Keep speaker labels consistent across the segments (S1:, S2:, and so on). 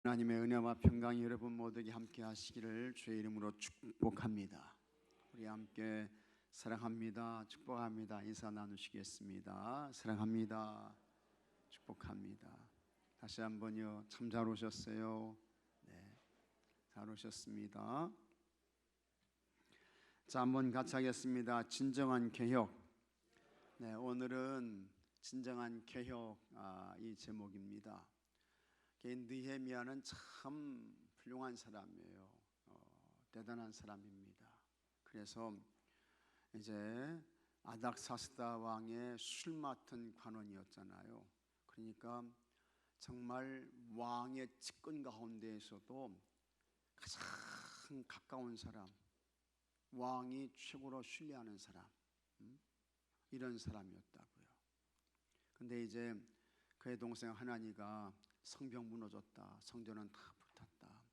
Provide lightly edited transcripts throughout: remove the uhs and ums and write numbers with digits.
S1: 하나님의 은혜와 평강이 여러분 모두에게 함께 하시기를 주의 이름으로 축복합니다. 우리 함께 사랑합니다, 축복합니다 인사 나누시겠습니다. 사랑합니다, 축복합니다. 다시 한번요. 참 잘 오셨어요. 네, 잘 오셨습니다. 자, 한번 같이 하겠습니다. 진정한 개혁. 네, 오늘은 진정한 개혁 이 제목입니다. 느헤미야는 참 훌륭한 사람이에요. 대단한 사람입니다. 그래서 이제 아닥사스다 왕의 술 맡은 관원이었잖아요. 그러니까 정말 왕의 측근 가운데에서도 가장 가까운 사람, 왕이 최고로 신뢰하는 사람, 이런 사람이었다고요. 근데 이제 그의 동생 하나니가 성벽 무너졌다, 성전은 다 불탔다,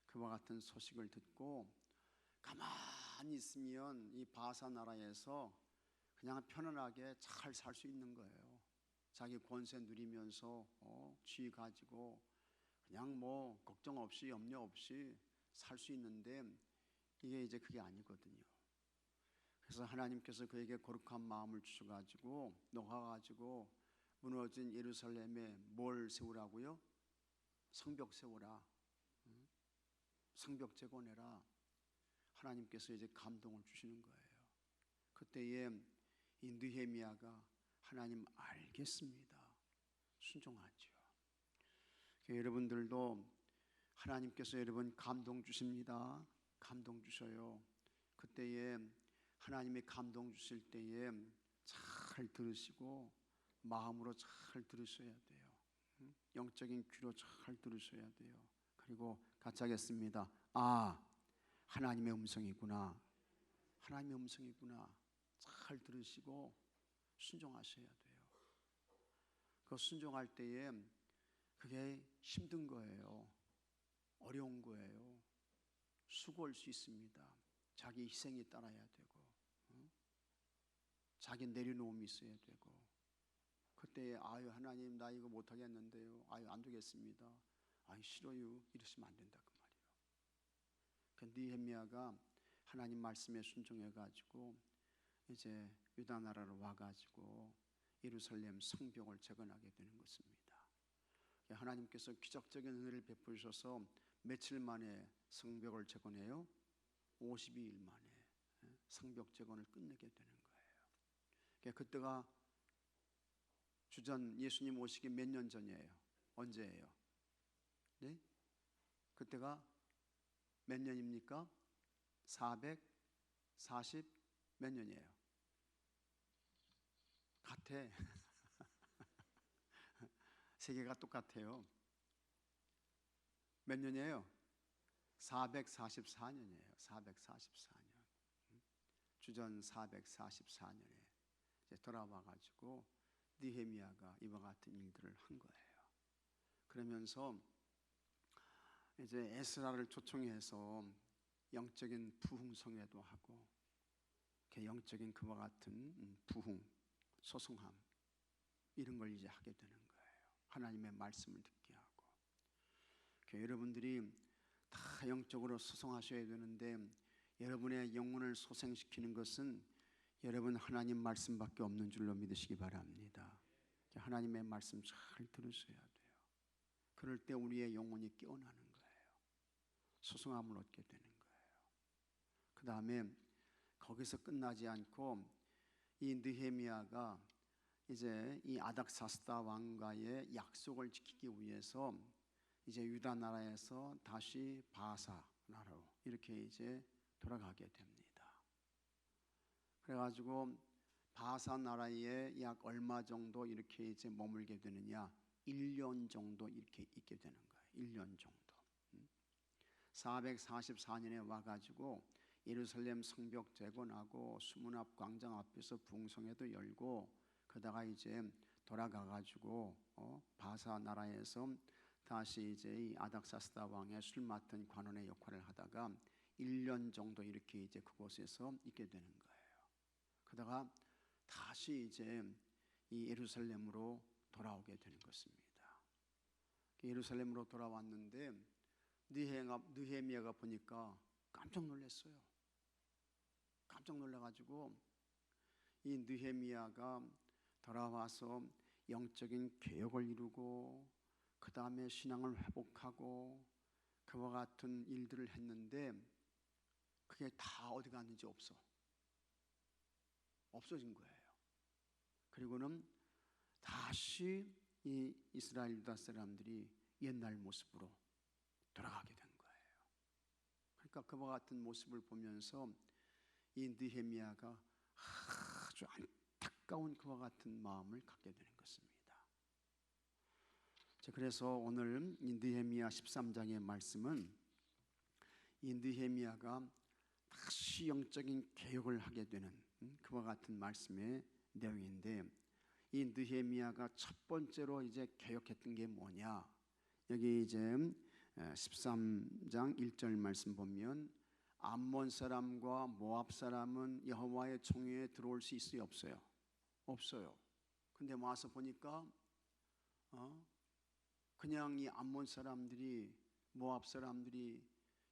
S1: 그와 같은 소식을 듣고 가만히 있으면 이 바사 나라에서 그냥 편안하게 잘 살 수 있는 거예요. 자기 권세 누리면서 지위 가지고 그냥 뭐 걱정 없이 염려 없이 살 수 있는데 이게 이제 그게 아니거든요. 그래서 하나님께서 그에게 거룩한 마음을 주셔가지고 녹아가지고 무너진 예루살렘에 뭘 세우라고요? 성벽 세우라, 성벽 재건해라. 하나님께서 이제 감동을 주시는 거예요. 그때에 이 느헤미야가 하나님 알겠습니다, 순종하죠. 여러분들도 하나님께서 여러분 감동 주십니다. 감동 주셔요. 그때에 하나님이 감동 주실 때에 잘 들으시고 마음으로 잘 들으셔야 돼요. 영적인 귀로 잘 들으셔야 돼요. 그리고 같이 하겠습니다. 하나님의 음성이구나, 하나님의 음성이구나, 잘 들으시고 순종하셔야 돼요. 그 순종할 때에 그게 힘든 거예요. 어려운 거예요. 수고할 수 있습니다. 자기 희생이 따라야 되고, 자기 내려놓음이 있어야 되고. 그때 하나님 나 이거 못하겠는데요, 안 되겠습니다, 싫어요, 이러시면 안 된다 그 말이에요. 그 느헤미야가 하나님 말씀에 순종해가지고 이제 유다 나라로 와가지고 예루살렘 성벽을 재건하게 되는 것입니다. 하나님께서 기적적인 은혜를 베푸셔서 며칠 만에 성벽을 재건해요? 52일 만에 성벽 재건을 끝내게 되는 거예요. 그때가 주전 예수님 오시기 몇 년 전이에요? 언제예요? 네? 그때가 몇 년입니까? 440 몇 년이에요? 같아. 세계가 똑같아요. 몇 년이에요? 444년이에요. 444년. 주전 444년에 이제 돌아와가지고 느헤미야가 이와 같은 일들을 한 거예요. 그러면서 이제 에스라를 초청해서 영적인 부흥성회도 하고, 영적인 그와 같은 부흥, 소송함, 이런 걸 이제 하게 되는 거예요. 하나님의 말씀을 듣게 하고. 여러분들이 다 영적으로 소송하셔야 되는데 여러분의 영혼을 소생시키는 것은 여러분 하나님 말씀밖에 없는 줄로 믿으시기 바랍니다. 하나님의 말씀 잘 들으셔야 돼요. 그럴 때 우리의 영혼이 깨어나는 거예요. 소성함을 얻게 되는 거예요. 그 다음에 거기서 끝나지 않고 이 느헤미야가 이제 이 아닥사스다 왕과의 약속을 지키기 위해서 이제 유다 나라에서 다시 바사 나라로 이렇게 이제 돌아가게 됩니다. 그래가지고 바사 나라에 약 얼마 정도 이렇게 이제 머물게 되느냐? 1년 정도 이렇게 있게 되는 거예요. 1년 정도. 444년에 와가지고 예루살렘 성벽 재건하고 수문 앞 광장 앞에서 부흥성회도 열고, 그러다가 이제 돌아가가지고 바사 나라에서 다시 이제 이 아닥사스다 왕의 술 맡은 관원의 역할을 하다가 1년 정도 이렇게 이제 그곳에서 있게 되는 거예요. 그러다가 다시 이제 이 예루살렘으로 돌아오게 되는 것입니다. 예루살렘으로 돌아왔는데 느헤미야가 보니까 깜짝 놀랐어요. 깜짝 놀라가지고 이 느헤미야가 돌아와서 영적인 개혁을 이루고 그 다음에 신앙을 회복하고 그와 같은 일들을 했는데 그게 다 어디 갔는지 없어진 거예요. 그리고는 다시 이 이스라엘 유다 사람들이 옛날 모습으로 돌아가게 된 거예요. 그러니까 그와 같은 모습을 보면서 이 느헤미야가 아주 안타까운 그와 같은 마음을 갖게 되는 것입니다. 그래서 오늘 이 느헤미야 13장의 말씀은 이 느헤미야가 다시 영적인 개혁을 하게 되는 그와 같은 말씀의 내용인데, 이 느헤미야가 첫 번째로 이제 개혁했던 게 뭐냐? 여기 이제 13장 1절 말씀 보면 암몬 사람과 모압 사람은 여호와의 총회에 들어올 수 있어요, 없어요? 없어요. 근데 와서 보니까 그냥 이 암몬 사람들이, 모압 사람들이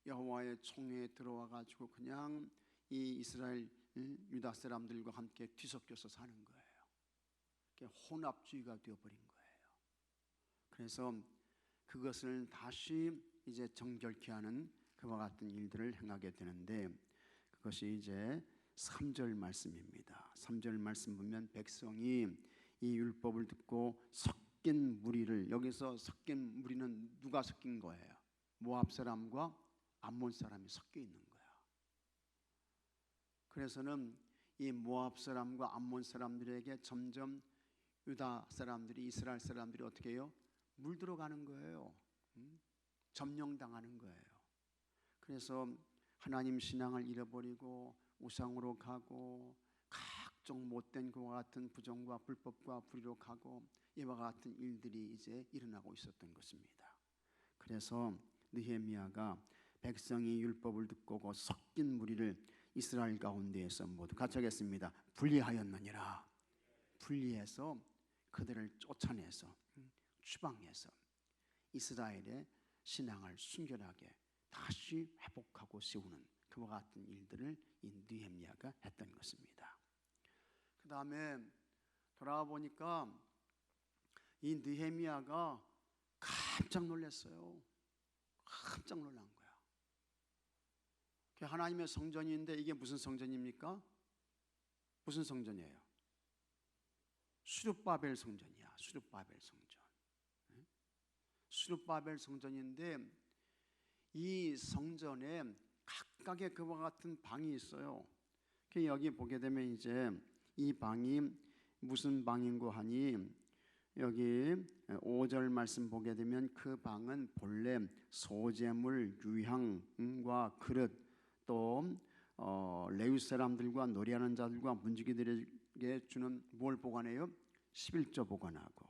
S1: 여호와의 총회에 들어와 가지고 그냥 이 이스라엘 유다 사람들과 함께 뒤섞여서 사는 거예요. 혼합주의가 되어버린 거예요. 그래서 그것을 다시 이제 정결케 하는 그와 같은 일들을 행하게 되는데, 그것이 이제 3절 말씀입니다. 3절 말씀 보면 백성이 이 율법을 듣고 섞인 무리를, 여기서 섞인 무리는 누가 섞인 거예요? 모압 사람과 암몬 사람이 섞여 있는 거야. 그래서는 이 모압 사람과 암몬 사람들에게 점점 유다 사람들이, 이스라엘 사람들이 어떻게 해요? 물들어가는 거예요. 점령당하는 거예요. 그래서 하나님 신앙을 잃어버리고 우상으로 가고 각종 못된 그와 같은 부정과 불법과 불의로 가고 이와 같은 일들이 이제 일어나고 있었던 것입니다. 그래서 느헤미야가 백성이 율법을 듣고 그 섞인 무리를 이스라엘 가운데에서 모두 같이 하겠습니다. 분리하였느니라. 분리해서 그들을 쫓아내서 추방해서 이스라엘의 신앙을 순결하게 다시 회복하고 세우는 그와 같은 일들을 이 느헤미야가 했던 것입니다. 그 다음에 돌아와 보니까 이 느헤미야가 깜짝 놀랐어요. 깜짝 놀란 거야. 하나님의 성전인데 이게 무슨 성전입니까? 무슨 성전이에요? 수룹바벨 성전이야. 수룹바벨 성전. 수룹바벨 성전인데 이 성전에 각각의 그와 같은 방이 있어요. 여기 보게 되면 이제 이 방이 무슨 방인고 하니, 여기 5절 말씀 보게 되면 그 방은 본래 소재물, 유향과 그릇, 또 레위 사람들과 노래하는 자들과 문지기들에게 주는 뭘 보관해요? 11조 보관하고,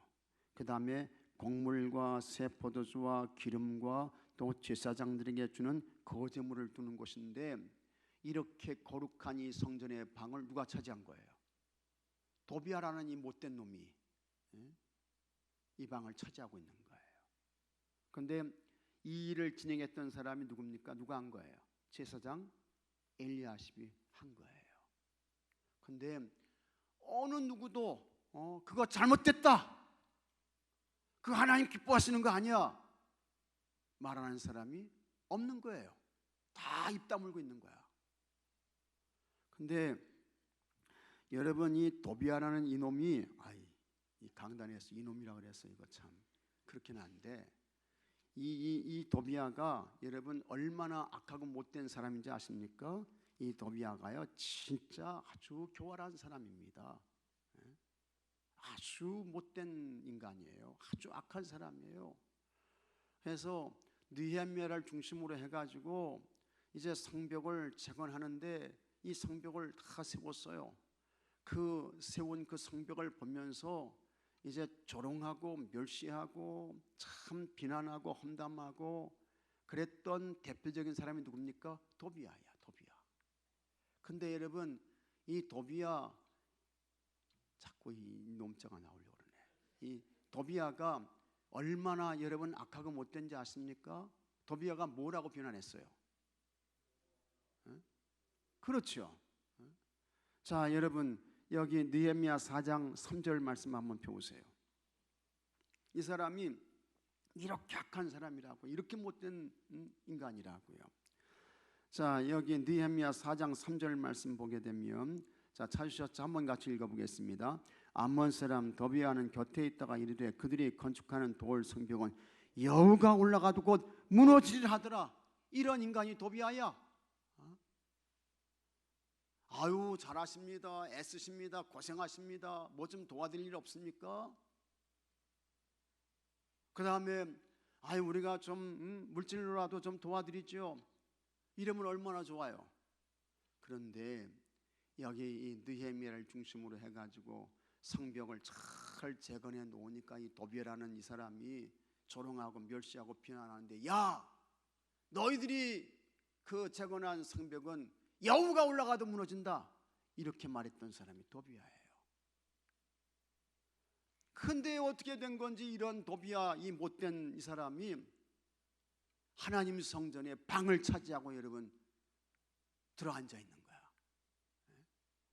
S1: 그 다음에 곡물과 새 포도주와 기름과 또 제사장들에게 주는 거제물을 두는 곳인데, 이렇게 거룩한 이 성전의 방을 누가 차지한 거예요? 도비아라는 이 못된 놈이 이 방을 차지하고 있는 거예요. 그런데 이 일을 진행했던 사람이 누굽니까? 누가 한 거예요? 제사장 엘리야십이 한 거예요. 그런데 어느 누구도 그거 잘못됐다, 그 하나님 기뻐하시는 거 아니야 말하는 사람이 없는 거예요. 다 입 다물고 있는 거야. 근데 여러분, 이 도비아라는 이놈이, 이 강단에서 이놈이라 그래서 이거 참 그렇게는 안 돼. 이 도비아가 여러분 얼마나 악하고 못된 사람인지 아십니까? 이 도비아가요 진짜 아주 교활한 사람입니다. 아주 못된 인간이에요. 아주 악한 사람이에요. 그래서 느헤미야를 중심으로 해가지고 이제 성벽을 재건하는데 이 성벽을 다 세웠어요. 그 세운 그 성벽을 보면서 이제 조롱하고 멸시하고 참 비난하고 험담하고 그랬던 대표적인 사람이 누굽니까? 도비아야, 도비아. 근데 여러분, 이 도비아, 자꾸 이 놈자가 나오려고 그러네. 이 도비아가 얼마나 여러분 악하고 못된지 아십니까? 도비아가 뭐라고 비난했어요? 그렇죠. 자, 여러분 여기 느헤미야 4장 3절 말씀 한번 펴보세요. 이 사람이 이렇게 악한 사람이라고, 이렇게 못된 인간이라고요. 자, 여기 느헤미야 4장 3절 말씀 보게 되면, 자, 찾으셨죠? 한번 같이 읽어보겠습니다. 암몬 사람 도비아는 곁에 있다가 이르되 그들이 건축하는 돌 성벽은 여우가 올라가도 곧 무너지리라 하더라. 이런 인간이 도비아야. 아유, 잘하십니다, 애쓰십니다, 고생하십니다, 뭐 좀 도와드릴 일 없습니까? 그 다음에 아유, 우리가 좀 물질로라도 좀 도와드리죠. 이러면 얼마나 좋아요. 그런데 여기 이 느헤미야를 중심으로 해가지고 성벽을 잘 재건해 놓으니까 이 도비아라는 이 사람이 조롱하고 멸시하고 비난하는데, 야, 너희들이 그 재건한 성벽은 여우가 올라가도 무너진다, 이렇게 말했던 사람이 도비아예요. 근데 어떻게 된 건지 이런 도비아, 이 못된 이 사람이 하나님 성전에 방을 차지하고 여러분 들어앉아 있는 거야.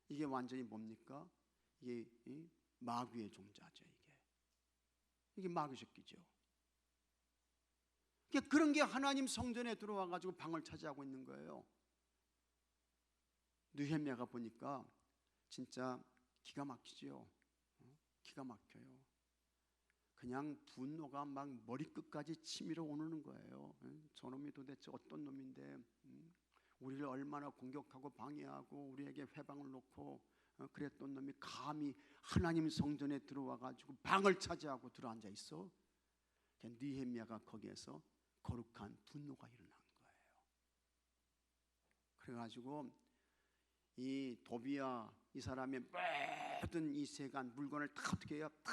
S1: 이게 완전히 뭡니까? 이게 마귀의 종자죠. 이게 마귀 새끼죠. 그런 게 하나님 성전에 들어와 가지고 방을 차지하고 있는 거예요. 느헤미야가 보니까 진짜 기가 막히죠. 기가 막혀요. 그냥 분노가 막 머리끝까지 치밀어 오르는 거예요. 저놈이 도대체 어떤 놈인데 우리를 얼마나 공격하고 방해하고 우리에게 회방을 놓고 그랬던 놈이 감히 하나님 성전에 들어와 가지고 방을 차지하고 들어앉아 있어. 느헤미야가 거기에서 거룩한 분노가 일어난 거예요. 그래가지고 이 도비아 이 사람의 모든 이 세간 물건을 다 어떻게 해요? 다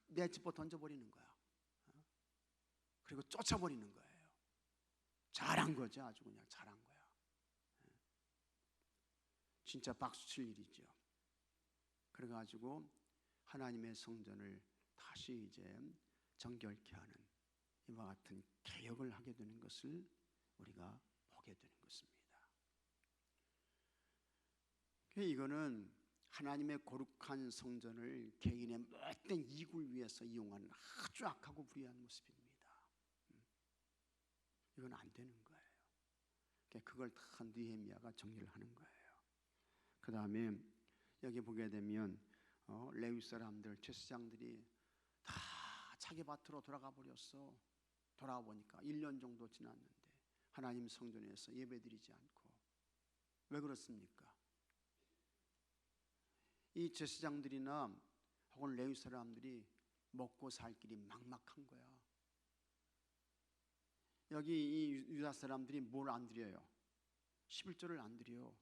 S1: 내집어 던져버리는 거야. 그리고 쫓아버리는 거예요. 잘한 거죠. 아주 그냥 잘한 거야. 진짜 박수칠 일이죠. 그래가지고 하나님의 성전을 다시 이제 정결케 하는 이와 같은 개혁을 하게 되는 것을 우리가 보게 되는 것입니다. 이거는 하나님의 거룩한 성전을 개인의 못된 이익을 위해서 이용하는 아주 악하고 불의한 모습입니다. 이건 안 되는 거예요. 그걸 다 느헤미야가 정리를 하는 거예요. 그 다음에 여기 보게 되면 레위 사람들, 제사장들이 다 자기 밭으로 돌아가 버렸어. 돌아와 보니까 1년 정도 지났는데 하나님 성전에서 예배드리지 않고. 왜 그렇습니까? 이 제사장들이나 혹은 레위 사람들이 먹고 살 길이 막막한 거야. 여기 이 유다 사람들이 뭘 안 드려요? 11조를 안 드려.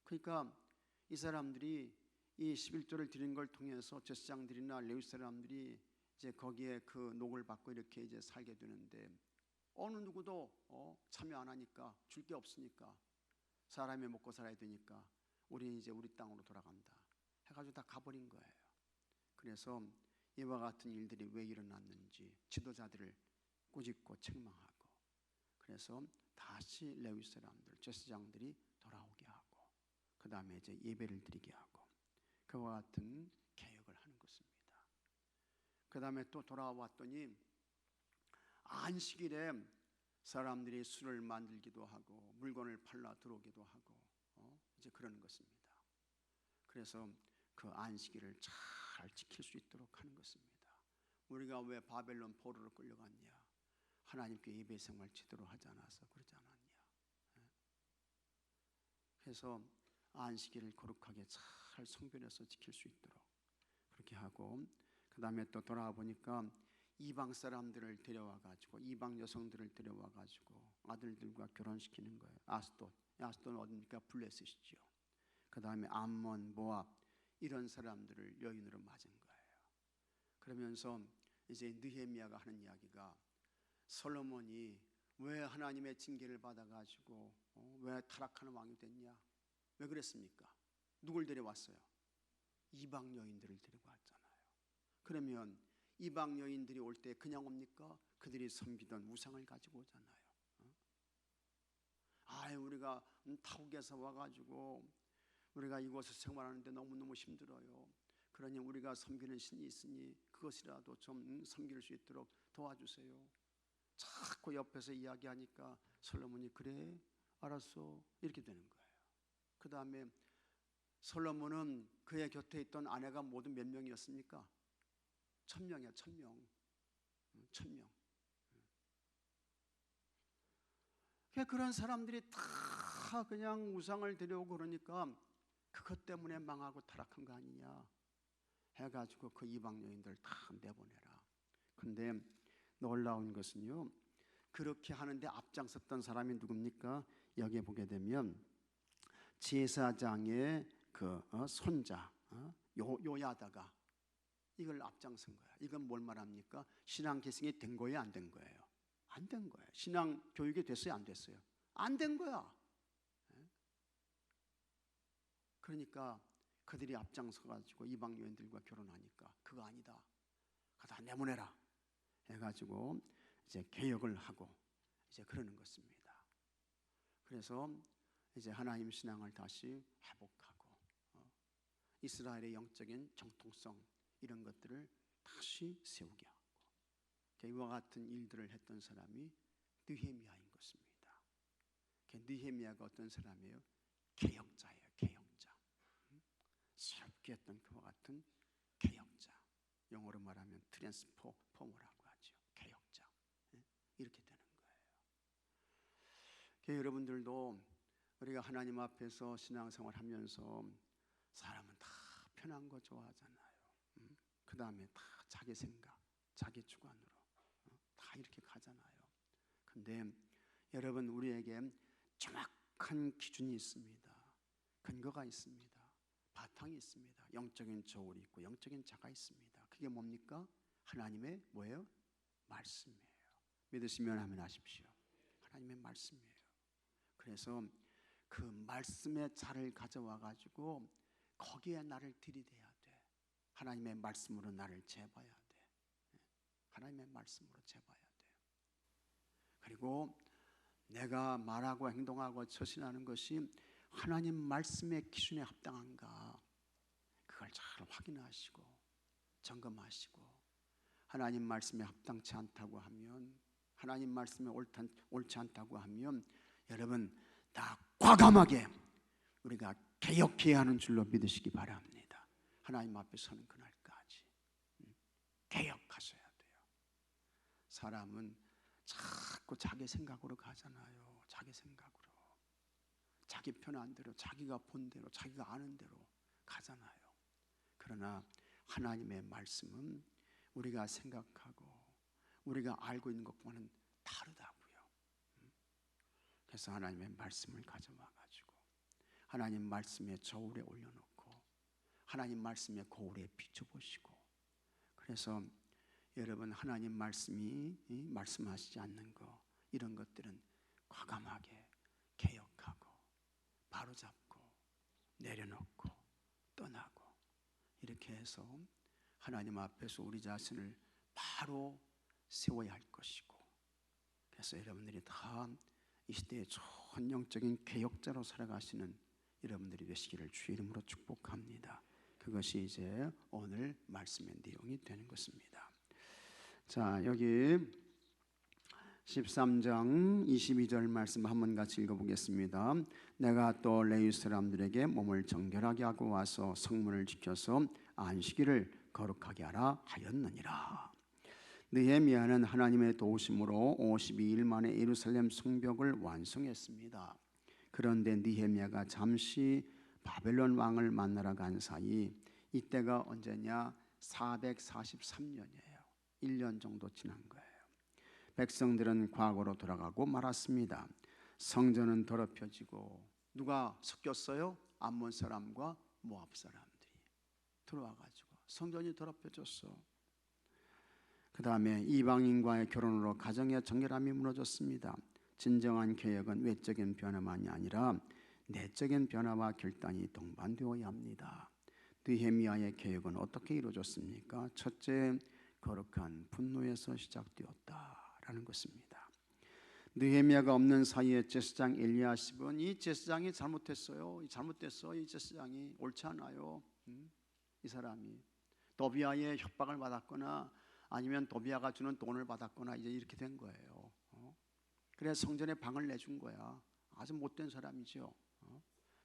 S1: 그러니까 이 사람들이 이 11조를 드리는 걸 통해서 제사장들이나 레위 사람들이 이제 거기에 그 녹을 받고 이렇게 이제 살게 되는데, 어느 누구도 참여 안 하니까, 줄 게 없으니까, 사람이 먹고 살아야 되니까 우리는 이제 우리 땅으로 돌아간다 해가지고 다 가버린 거예요. 그래서 이와 같은 일들이 왜 일어났는지 지도자들을 꾸짖고 책망하고, 그래서 다시 레위 사람들, 제사장들이 돌아오게 하고, 그 다음에 이제 예배를 드리게 하고, 그와 같은 개혁을 하는 것입니다. 그 다음에 또 돌아왔더니 안식일에 사람들이 술을 만들기도 하고 물건을 팔러 들어오기도 하고 이제 그러는 것입니다. 그래서 그 안식일을 잘 지킬 수 있도록 하는 것입니다. 우리가 왜 바벨론 포로로 끌려갔냐? 하나님께 예배 생활 제대로 하지 않아서 그러지 않았냐? 그래서 안식일을 거룩하게 잘 성별해서 지킬 수 있도록 그렇게 하고, 그 다음에 또 돌아와 보니까 이방 사람들을 데려와 가지고, 이방 여성들을 데려와 가지고 아들들과 결혼시키는 거예요. 아스돗은 어디입니까? 블레셋이죠. 그 다음에 암몬, 모압 이런 사람들을 여인으로 맞은 거예요. 그러면서 이제 느헤미야가 하는 이야기가, 솔로몬이 왜 하나님의 징계를 받아가지고 왜 타락하는 왕이 됐냐? 왜 그랬습니까? 누굴 데려왔어요? 이방 여인들을 데리고 왔잖아요. 그러면 이방 여인들이 올 때 그냥 옵니까? 그들이 섬기던 우상을 가지고 오잖아요. 우리가 타국에서 와가지고 우리가 이곳에서 생활하는데 너무너무 힘들어요. 그러니 우리가 섬기는 신이 있으니 그것이라도 좀 섬길 수 있도록 도와주세요. 자꾸 옆에서 이야기하니까 솔로몬이 그래 알았어 이렇게 되는 거예요. 그 다음에 솔로몬은 그의 곁에 있던 아내가 모두 몇 명이었습니까? 1000명이야. 1000명. 1000명. 그런 사람들이 다 그냥 우상을 데려오고 그러니까 그것 때문에 망하고 타락한 거 아니냐 해가지고 그 이방 여인들 다 내보내라. 근데 놀라운 것은요, 그렇게 하는데 앞장섰던 사람이 누굽니까? 여기에 보게 되면 제사장의 그 손자 요야다가 이걸 앞장선 거야. 이건 뭘 말합니까? 신앙 계승이 된 거예요, 안 된 거예요? 안 된 거예요. 신앙 교육이 됐어요, 안 됐어요? 안 된 거야. 그러니까 그들이 앞장서 가지고 이방 여인들과 결혼하니까 그거 아니다. 가다 내보내라 해가지고 이제 개혁을 하고 이제 그러는 것입니다. 그래서 이제 하나님 신앙을 다시 회복하고 이스라엘의 영적인 정통성 이런 것들을 다시 세우게 하고 이와 같은 일들을 했던 사람이 느헤미야인 것입니다. 느헤미야가 어떤 사람이에요? 개혁자예요. 개혁자. 새롭게 했던 그와 같은 개혁자. 영어로 말하면 트랜스포머라고 하죠. 개혁자. 이렇게 되는 거예요. 여러분들도 우리가 하나님 앞에서 신앙생활 하면서 사람은 다 편한 거 좋아하잖아요. 그 다음에 다 자기 생각, 자기 주관으로 다 이렇게 가잖아요. 근데 여러분, 우리에게 정확한 기준이 있습니다. 근거가 있습니다. 바탕이 있습니다. 영적인 저울이 있고 영적인 자가 있습니다. 그게 뭡니까? 하나님의 뭐예요? 말씀이에요. 믿으시면 아멘 하십시오. 하나님의 말씀이에요. 그래서 그 말씀의 자를 가져와 가지고 거기에 나를 들이대야 돼. 하나님의 말씀으로 나를 재봐야 돼. 하나님의 말씀으로 재봐야 돼. 그리고 내가 말하고 행동하고 처신하는 것이 하나님 말씀의 기준에 합당한가, 그걸 잘 확인하시고 점검하시고, 하나님 말씀에 합당치 않다고 하면, 하나님 말씀에 옳지 않다고 하면 여러분 다 과감하게 우리가 개혁해야 하는 줄로 믿으시기 바랍니다. 하나님 앞에 서는 그날까지 개혁하셔야 돼요. 사람은 자꾸 자기 생각으로 가잖아요. 자기 생각으로, 자기 편한 대로, 자기가 본 대로, 자기가 아는 대로 가잖아요. 그러나 하나님의 말씀은 우리가 생각하고 우리가 알고 있는 것과는 다르다고요. 그래서 하나님의 말씀을 가져와 가지고 하나님 말씀의 저울에 올려놓고 하나님 말씀의 거울에 비춰보시고, 그래서 여러분 하나님 말씀이 말씀하시지 않는 거, 이런 것들은 과감하게 개혁하고 바로잡고 내려놓고 떠나고, 이렇게 해서 하나님 앞에서 우리 자신을 바로 세워야 할 것이고, 그래서 여러분들이 다 이 시대의 좋은 영적인 개혁자로 살아가시는 여러분들이 되시기를 주의 이름으로 축복합니다. 그것이 이제 오늘 말씀의 내용이 되는 것입니다. 자, 여기 13장 22절 말씀 한번 같이 읽어보겠습니다. 내가 또 레위 사람들에게 몸을 정결하게 하고 와서 성문을 지켜서 안식일을 거룩하게 하라 하였느니라. 느헤미야는 하나님의 도우심으로 52일 만에 예루살렘 성벽을 완성했습니다. 그런데 느헤미야가 잠시 바벨론 왕을 만나러 간 사이, 이때가 언제냐? 443년이에요. 1년 정도 지난 거예요. 백성들은 과거로 돌아가고 말았습니다. 성전은 더럽혀지고, 누가 섞였어요? 암몬 사람과 모압 사람들이 들어와가지고 성전이 더럽혀졌어. 그 다음에 이방인과의 결혼으로 가정의 정결함이 무너졌습니다. 진정한 개혁은 외적인 변화만이 아니라 내적인 변화와 결단이 동반되어야 합니다. 느헤미야의 개혁은 어떻게 이루어졌습니까? 첫째, 거룩한 분노에서 시작되었다라는 것입니다. 느헤미야가 없는 사이에 제사장 엘리야십은 이 제사장이 잘못했어요. 잘못됐어. 이 제사장이 옳지 않아요. 이 사람이 도비아의 협박을 받았거나 아니면 도비아가 주는 돈을 받았거나 이제 이렇게 된 거예요. 그래서 성전에 방을 내준 거야. 아주 못된 사람이죠.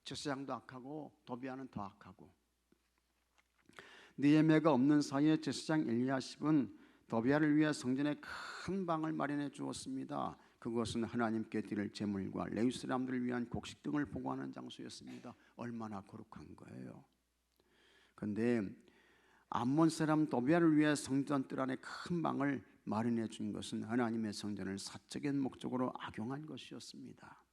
S1: 제사장도 악하고 도비아는 더 악하고. 느헤미야가 없는 사이에 제사장 엘리야십은 도비아를 위해 성전에 큰 방을 마련해 주었습니다. 그것은 하나님께 드릴 제물과 레위 사람들을 위한 곡식 등을 보관하는 장소였습니다. 얼마나 거룩한 거예요. 그런데 암몬 사람 도비아를 위해 성전 뜰 안에 큰 방을 마련해 준 것은 하나님의 성전을 사적인 목적으로 악용한 것이었습니다.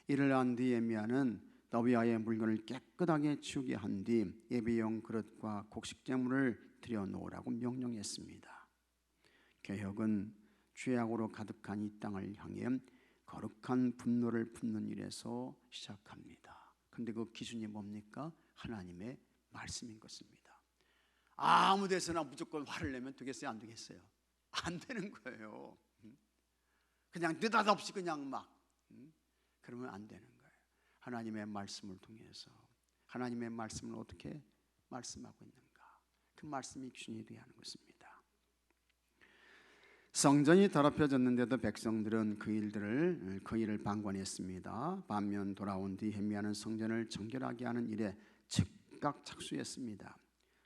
S1: 이를 안 느헤미야는 도비아의 물건을 깨끗하게 치우게 한 뒤 예배용 그릇과 곡식 제물을 들여놓으라고 명령했습니다. 개혁은 죄악으로 가득한 이 땅을 향해 거룩한 분노를 품는 일에서 시작합니다. 그런데 그 기준이 뭡니까? 하나님의 말씀인 것입니다. 아무 데서나 무조건 화를 내면 되겠어요? 안 되겠어요? 안 되는 거예요. 그냥 느닷없이 그냥 막 그러면 안 되는 거예요. 하나님의 말씀을 통해서 하나님의 말씀을 어떻게 말씀하고 있는가? 그 말씀이 기준이 되어야 하는 것입니다. 성전이 더럽혀졌는데도 백성들은 그 일을 방관했습니다. 반면 돌아온 느헤미야는 성전을 정결하게 하는 일에 즉각 착수했습니다.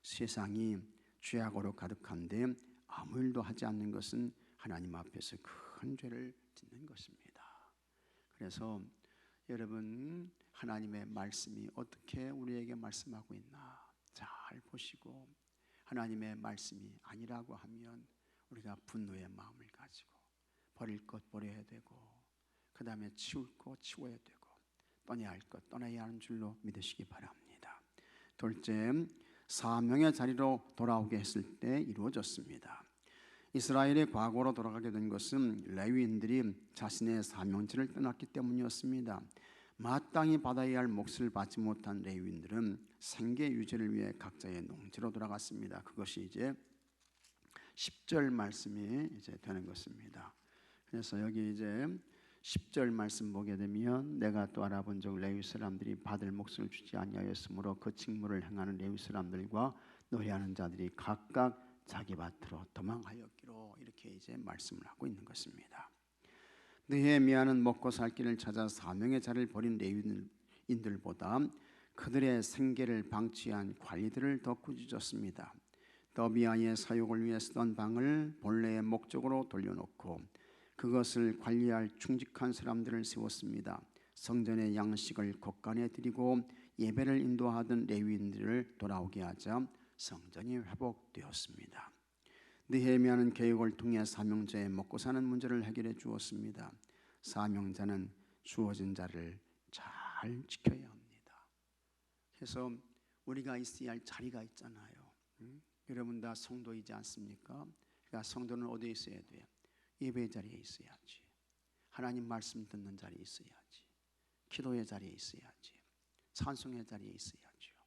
S1: 세상이 죄악으로 가득한데 아무 일도 하지 않는 것은 하나님 앞에서 큰 죄를 짓는 것입니다. 그래서 여러분, 하나님의 말씀이 어떻게 우리에게 말씀하고 있나 잘 보시고, 하나님의 말씀이 아니라고 하면 우리가 분노의 마음을 가지고 버릴 것 버려야 되고, 그 다음에 치울 것 치워야 되고, 떠나야 할 것 떠나야 하는 줄로 믿으시기 바랍니다. 둘째, 사명의 자리로 돌아오게 했을 때 이루어졌습니다. 이스라엘의 과거로 돌아가게 된 것은 레위인들이 자신의 사명지를 떠났기 때문이었습니다. 마땅히 받아야 할 몫을 받지 못한 레위인들은 생계 유지를 위해 각자의 농지로 돌아갔습니다. 그것이 이제 10절 말씀이 이제 되는 것입니다. 그래서 여기 이제 10절 말씀 보게 되면 내가 또 알아본 적 레위 사람들이 받을 몫을 주지 아니하였으므로 그 직무를 행하는 레위 사람들과 노예하는 자들이 각각 자기 밭으로 도망하였기로, 이렇게 이제 말씀을 하고 있는 것입니다. 느헤미야는 먹고 살 길을 찾아 사명의 자리를 버린 레위인들보다 그들의 생계를 방치한 관리들을 더 꾸짖었습니다. 도비아의 사육을 위해 쓰던 방을 본래의 목적으로 돌려놓고 그것을 관리할 충직한 사람들을 세웠습니다. 성전의 양식을 곳간에 드리고 예배를 인도하던 레위인들을 돌아오게 하자 성전이 회복되었습니다. 느헤미야는 개혁을 통해 사명자의 먹고 사는 문제를 해결해 주었습니다. 사명자는 주어진 자를 잘 지켜야 합니다. 그래서 우리가 있어야 할 자리가 있잖아요. 여러분 다 성도이지 않습니까? 그러니까 성도는 어디에 있어야 돼요? 예배 자리에 있어야지. 하나님 말씀 듣는 자리에 있어야지. 기도의 자리에 있어야지. 찬송의 자리에 있어야죠.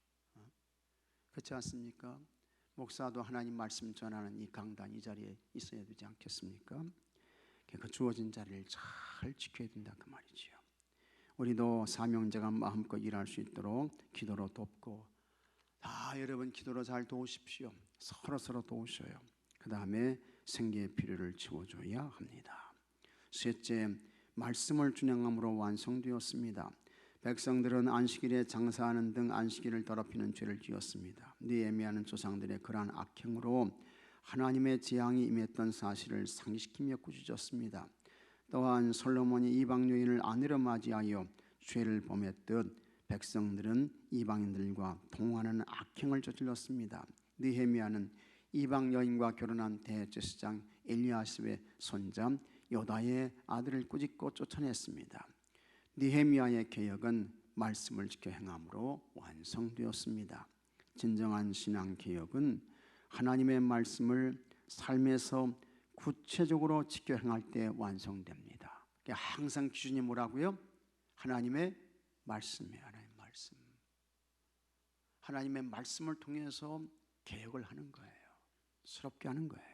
S1: 그렇지 않습니까? 목사도 하나님 말씀 전하는 이 강단, 이 자리에 있어야 되지 않겠습니까? 그 주어진 자리를 잘 지켜야 된다 그 말이죠. 우리도 사명자가 마음껏 일할 수 있도록 기도로 돕고, 여러분 기도로 잘 도우십시오. 서로 도우셔요. 그 다음에 생계의 필요를 채워줘야 합니다. 셋째, 말씀을 준행함으로 완성되었습니다. 백성들은 안식일에 장사하는 등 안식일을 더럽히는 죄를 지었습니다. 느헤미야는 조상들의 그러한 악행으로 하나님의 재앙이 임했던 사실을 상기시키며 꾸짖었습니다. 또한 솔로몬이 이방 여인을 아내로 맞이하여 죄를 범했듯 백성들은 이방인들과 동하는 악행을 저질렀습니다. 느헤미야는 이방 여인과 결혼한 대제사장 엘리야십의 손자 요다의 아들을 꾸짖고 쫓아냈습니다. 느헤미야의 개혁은 말씀을 지켜 행함으로 완성되었습니다. 진정한 신앙 개혁은 하나님의 말씀을 삶에서 구체적으로 지켜 행할 때 완성됩니다. 항상 기준이 뭐라고요? 하나님의 말씀이에요. 하나님의 말씀. 하나님의 말씀을 통해서 개혁을 하는 거예요. 새롭게 하는 거예요.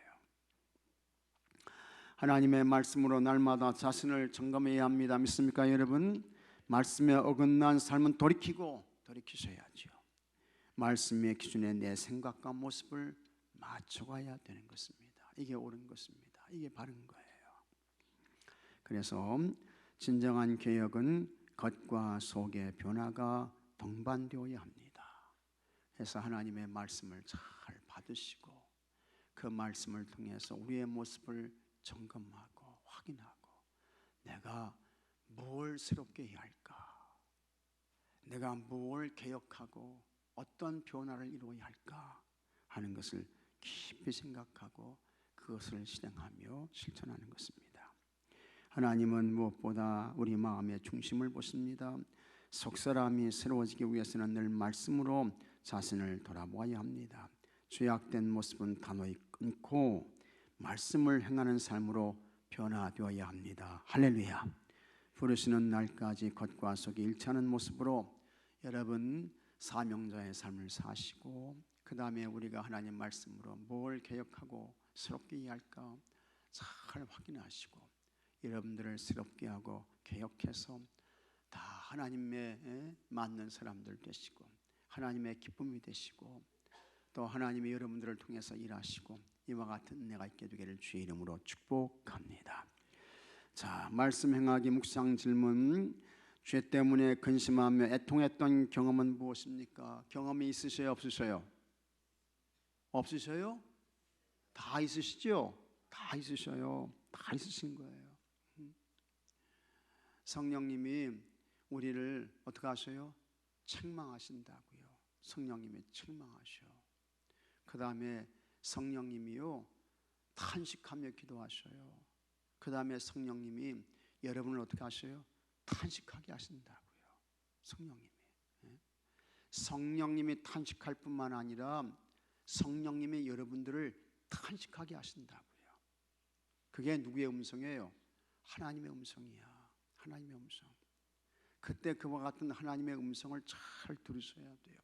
S1: 하나님의 말씀으로 날마다 자신을 점검해야 합니다. 믿습니까 여러분? 말씀에 어긋난 삶은 돌이키셔야죠. 말씀의 기준에 내 생각과 모습을 맞춰가야 되는 것입니다. 이게 옳은 것입니다. 이게 바른 거예요. 그래서 진정한 개혁은 겉과 속의 변화가 동반되어야 합니다. 그래서 하나님의 말씀을 잘 받으시고 그 말씀을 통해서 우리의 모습을 점검하고 확인하고 내가 뭘 새롭게 해야 할까? 내가 뭘 개혁하고 어떤 변화를 이루어야 할까? 하는 것을 깊이 생각하고 그것을 실행하며 실천하는 것입니다. 하나님은 무엇보다 우리 마음의 중심을 보십니다. 속사람이 새로워지기 위해서는 늘 말씀으로 자신을 돌아보아야 합니다. 죄악된 모습은 단호히 끊고 말씀을 행하는 삶으로 변화되어야 합니다. 할렐루야. 부르시는 날까지 겉과 속이 일치하는 모습으로 여러분 사명자의 삶을 사시고 그 다음에 우리가 하나님 말씀으로 뭘 개혁하고 새롭게 해야 할까 잘 확인하시고 여러분들을 새롭게 하고 개혁해서 다 하나님의 맞는 사람들 되시고 하나님의 기쁨이 되시고 또 하나님이 여러분들을 통해서 일하시고 이와 같은 은혜가 있게 되기를 주의 이름으로 축복합니다. 자, 말씀 행하기 묵상 질문. 죄 때문에 근심하며 애통했던 경험은 무엇입니까? 경험이 있으셔요, 없으셔요? 없으셔요? 다 있으시죠? 다 있으셔요. 다 있으신 거예요. 성령님이 우리를 어떻게 하셔요? 책망하신다고요. 성령님이 책망하셔. 그 다음에 성령님이요 탄식하며 기도하셔요. 그 다음에 성령님이 여러분을 어떻게 하셔요? 탄식하게 하신다고요. 성령님이. 성령님이 탄식할 뿐만 아니라 성령님이 여러분들을 탄식하게 하신다고요. 그게 누구의 음성이에요? 하나님의 음성이야. 하나님의 음성. 그때 그와 같은 하나님의 음성을 잘 들으셔야 돼요.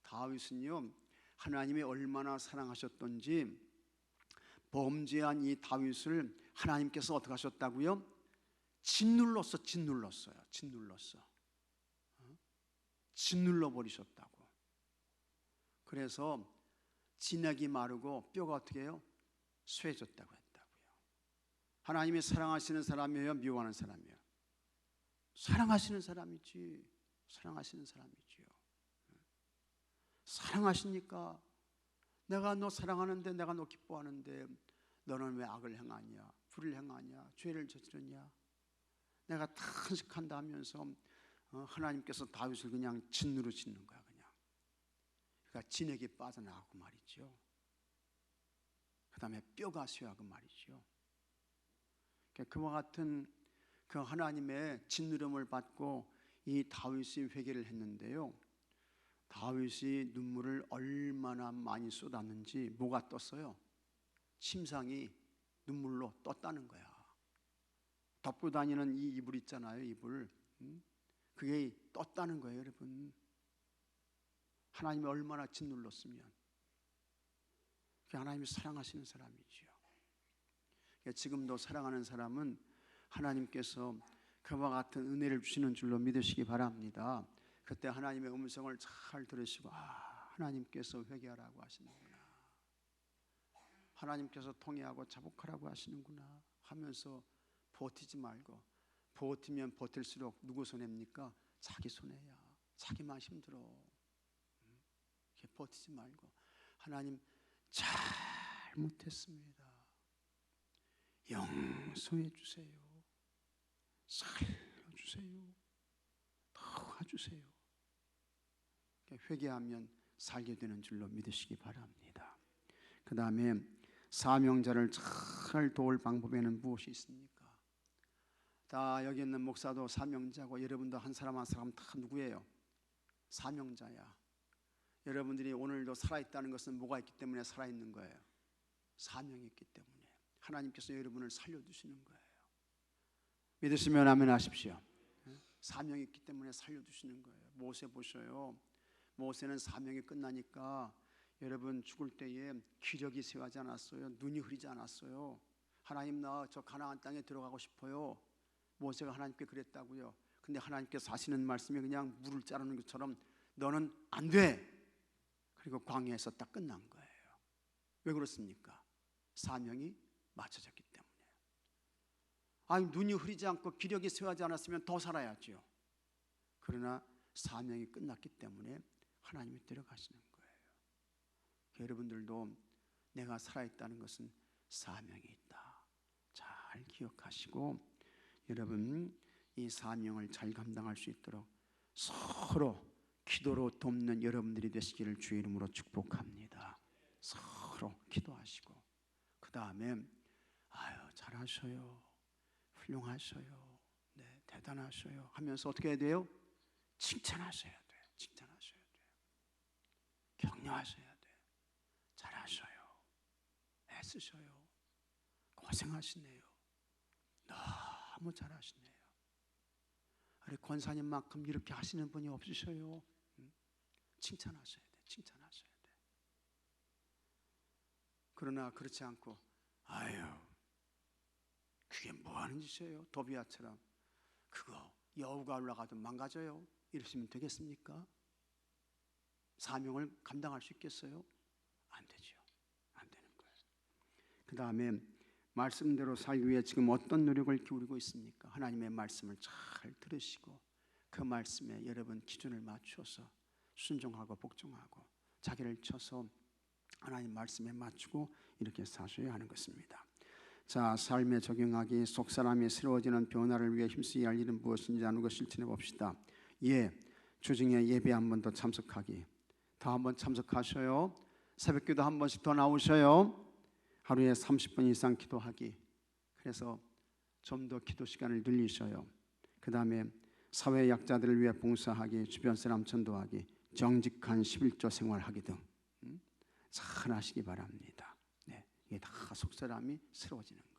S1: 다윗은요 하나님이 얼마나 사랑하셨던지 범죄한 이 다윗을 하나님께서 어떻게 하셨다고요? 짓눌렀어요. 짓눌러 버리셨다고. 그래서 진액이 마르고 뼈가 어떻게 해요? 쇠졌다고 했다고요. 하나님이 사랑하시는 사람이에요? 미워하는 사람이에요? 사랑하시는 사람이지. 사랑하시는 사람이지요. 사랑하시니까 내가 너 사랑하는데 내가 너 기뻐하는데 너는 왜 악을 행하냐? 불을 행하냐? 죄를 저지르냐? 내가 탄식한다 하면서 하나님께서 다윗을 그냥 진으로 짓는 거야. 그러니까 진액이 빠져나가고 말이죠. 그 다음에 뼈가 쇠하고 말이죠. 그러니까 그와 같은 그 하나님의 진누름을 받고 이 다윗이 회개를 했는데요. 다윗이 눈물을 얼마나 많이 쏟았는지 뭐가 떴어요? 침상이 눈물로 떴다는 거야. 덮고 다니는 이 이불 있잖아요. 이불. 그게 떴다는 거예요, 여러분. 하나님이 얼마나 짓눌렀으면. 하나님이 사랑하시는 사람이지요. 지금도 사랑하는 사람은 하나님께서 그와 같은 은혜를 주시는 줄로 믿으시기 바랍니다. 그때 하나님의 음성을 잘 들으시고 하나님께서 회개하라고 하시는구나. 하나님께서 통회하고 자복하라고 하시는구나 하면서 버티지 말고 버티면 버틸수록 누구 손해입니까? 자기 손해야. 자기만 힘들어. 이렇게 버티지 말고 하나님 잘못했습니다. 용서해 주세요. 살려주세요. 도와주세요. 회개하면 살게 되는 줄로 믿으시기 바랍니다. 그 다음에 사명자를 잘 도울 방법에는 무엇이 있습니까? 다 여기 있는 목사도 사명자고 여러분도 한 사람 한 사람 다 누구예요? 사명자야. 여러분들이 오늘도 살아있다는 것은 뭐가 있기 때문에 살아있는 거예요? 사명이 있기 때문에 하나님께서 여러분을 살려두시는 거예요. 믿으시면 아멘 하십시오. 사명이 있기 때문에 살려두시는 거예요. 모세 보셔요. 모세는 사명이 끝나니까 여러분 죽을 때에 기력이 쇠하지 않았어요? 눈이 흐리지 않았어요? 하나님 나 저 가나안 땅에 들어가고 싶어요. 모세가 하나님께 그랬다고요. 근데 하나님께서 하시는 말씀이 그냥 물을 자르는 것처럼 너는 안 돼. 그리고 광야에서 딱 끝난 거예요. 왜 그렇습니까? 사명이 맞춰졌기 때문에. 아니 눈이 흐리지 않고 기력이 쇠하지 않았으면 더 살아야죠. 그러나 사명이 끝났기 때문에 하나님이 데려가시는 거예요. 여러분들도 내가 살아있다는 것은 사명이 있다. 잘 기억하시고 여러분 이 사명을 잘 감당할 수 있도록 서로 기도로 돕는 여러분들이 되시기를 주의 이름으로 축복합니다. 서로 기도하시고 그 다음에 아유 잘하셔요, 훌륭하셔요, 네, 대단하셔요 하면서 어떻게 해야 돼요? 칭찬하셔야 돼요. 칭찬하셔야 돼요. 격려하셔야 돼요. 잘하셔요, 애쓰셔요, 고생하시네요, 너무 잘하시네요. 우리 권사님만큼 이렇게 하시는 분이 없으셔요. 칭찬하셔야 돼. 칭찬하셔야 돼. 그러나 그렇지 않고 아유 그게 뭐 하는 짓이에요? 도비아처럼 그거 여우가 올라가도 망가져요. 이러시면 되겠습니까? 사명을 감당할 수 있겠어요? 안 되죠. 안 되는 거예요. 그 다음에 말씀대로 살기 위해 지금 어떤 노력을 기울이고 있습니까? 하나님의 말씀을 잘 들으시고 그 말씀에 여러분 기준을 맞추어서 순종하고 복종하고 자기를 쳐서 하나님 말씀에 맞추고 이렇게 사셔야 하는 것입니다. 자, 삶에 적용하기 속사람이 새로워지는 변화를 위해 힘쓰여야 할 일은 무엇인지 하는 것 실천해 봅시다. 주중에 예배 한 번 더 참석하기. 더 한 번 참석하셔요. 새벽기도 한 번씩 더 나오셔요. 하루에 30분 이상 기도하기. 그래서 좀 더 기도 시간을 늘리셔요. 그 다음에 사회 약자들을 위해 봉사하기, 주변 사람 전도하기, 정직한 11조 생활하기 등 잘 하시기 바랍니다. 네, 이게 다 속사람이 새로워지는 거예요.